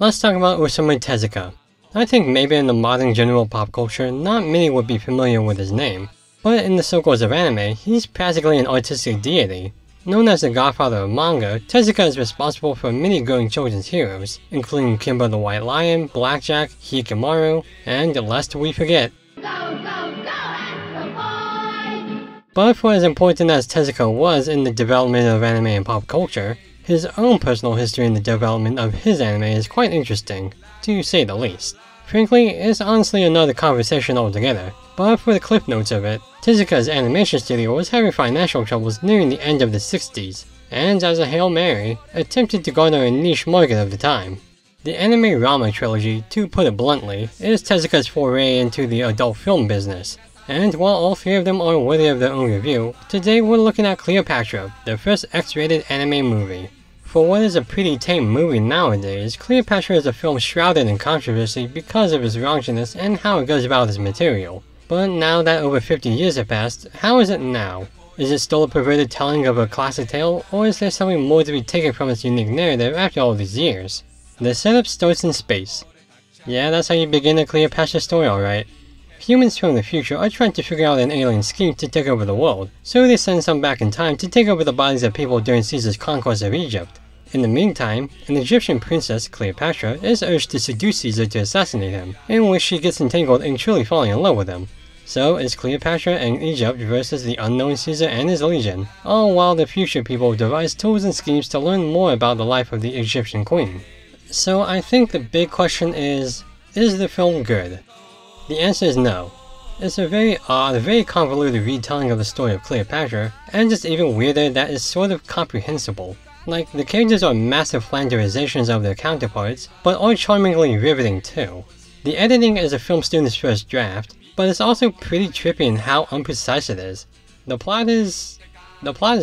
Let's talk about Osamu Tezuka. I think maybe in the modern general pop culture, not many would be familiar with his name, but in the circles of anime, he's practically an artistic deity. Known as the godfather of manga, Tezuka is responsible for many growing children's heroes, including Kimba the White Lion, Blackjack, Hikamaru, and lest we forget. Go, go, go, Astro Boy! But for as important as Tezuka was in the development of anime and pop culture, his own personal history in the development of his anime is quite interesting, to say the least. Frankly, it's honestly another conversation altogether, but for the cliff notes of it, Tezuka's animation studio was having financial troubles nearing the end of the 60s, and as a Hail Mary, attempted to garner a niche market of the time. The Animerama trilogy, to put it bluntly, is Tezuka's foray into the adult film business, and while all three of them are worthy of their own review, today we're looking at Cleopatra, the first X-rated anime movie. For what is a pretty tame movie nowadays, Cleopatra is a film shrouded in controversy because of its raunchiness and how it goes about its material. But now that over 50 years have passed, how is it now? Is it still a perverted telling of a classic tale, or is there something more to be taken from its unique narrative after all these years? The setup starts in space. Yeah, that's how you begin a Cleopatra story, alright. Humans from the future are trying to figure out an alien scheme to take over the world, so they send some back in time to take over the bodies of people during Caesar's conquest of Egypt. In the meantime, an Egyptian princess, Cleopatra, is urged to seduce Caesar to assassinate him, in which she gets entangled in truly falling in love with him. So it's Cleopatra and Egypt versus the unknown Caesar and his legion, all while the future people devise tools and schemes to learn more about the life of the Egyptian queen. So I think the big question is the film good? The answer is no. It's a very odd, very convoluted retelling of the story of Cleopatra, and it's even weirder that it's sort of comprehensible. Like, the characters are massive flanderizations of their counterparts, but are charmingly riveting too. The editing is a film student's first draft, but it's also pretty trippy in how imprecise it is. The plot is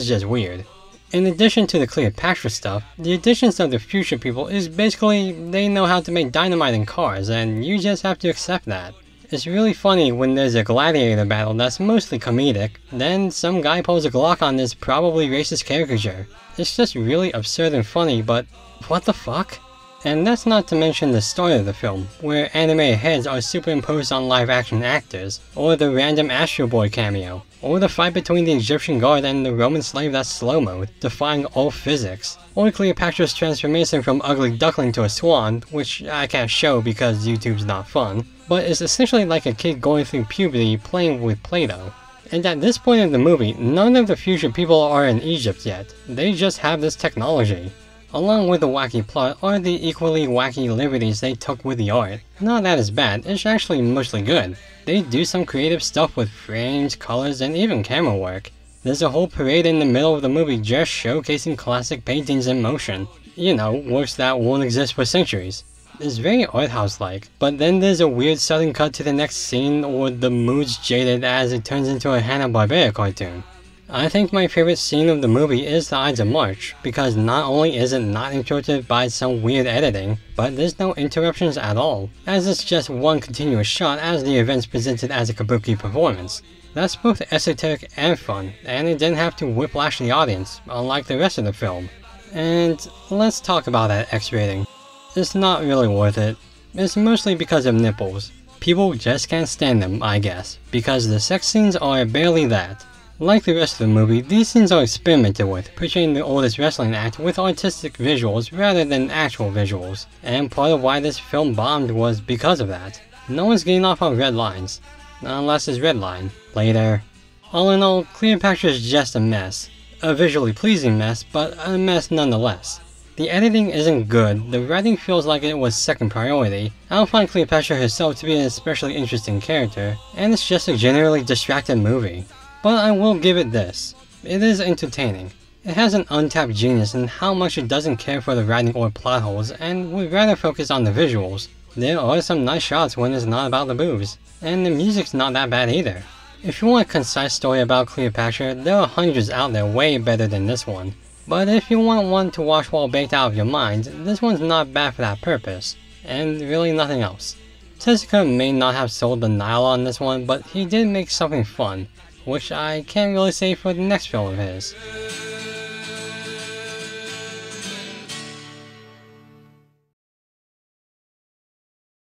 just weird. In addition to the Cleopatra stuff, the additions of the future people is basically they know how to make dynamite in cars, and you just have to accept that. It's really funny when there's a gladiator battle that's mostly comedic, then some guy pulls a Glock on this probably racist caricature. It's just really absurd and funny, but what the fuck? And that's not to mention the start of the film, where animated heads are superimposed on live action actors, or the random Astro Boy cameo, or the fight between the Egyptian guard and the Roman slave that's slow-mo, defying all physics, or Cleopatra's transformation from ugly duckling to a swan, which I can't show because YouTube's not fun, but it's essentially like a kid going through puberty playing with Play-Doh. And at this point in the movie, none of the future people are in Egypt yet, they just have this technology. Along with the wacky plot are the equally wacky liberties they took with the art. Not that it's bad, it's actually mostly good. They do some creative stuff with frames, colors, and even camera work. There's a whole parade in the middle of the movie just showcasing classic paintings in motion. You know, works that won't exist for centuries. It's very art house-like, but then there's a weird sudden cut to the next scene or the mood's jaded as it turns into a Hanna-Barbera cartoon. I think my favorite scene of the movie is the Ides of March, because not only is it not interrupted by some weird editing, but there's no interruptions at all, as it's just one continuous shot as the events presented as a kabuki performance. That's both esoteric and fun, and it didn't have to whiplash the audience, unlike the rest of the film. And let's talk about that X rating. It's not really worth it. It's mostly because of nipples. People just can't stand them, I guess, because the sex scenes are barely that. Like the rest of the movie, these scenes are experimented with, portraying the oldest wrestling act with artistic visuals rather than actual visuals, and part of why this film bombed was because of that. No one's getting off on red lines. Unless it's red line. Later. All in all, Cleopatra is just a mess. A visually pleasing mess, but a mess nonetheless. The editing isn't good, the writing feels like it was second priority, I don't find Cleopatra herself to be an especially interesting character, and it's just a generally distracted movie. But I will give it this. It is entertaining. It has an untapped genius in how much it doesn't care for the writing or plot holes and would rather focus on the visuals. There are some nice shots when it's not about the boobs, and the music's not that bad either. If you want a concise story about Cleopatra, there are hundreds out there way better than this one. But if you want one to watch while baked out of your mind, this one's not bad for that purpose, and really nothing else. Tezuka may not have sold the Nile on this one, but he did make something fun, which I can't really say for the next film of his.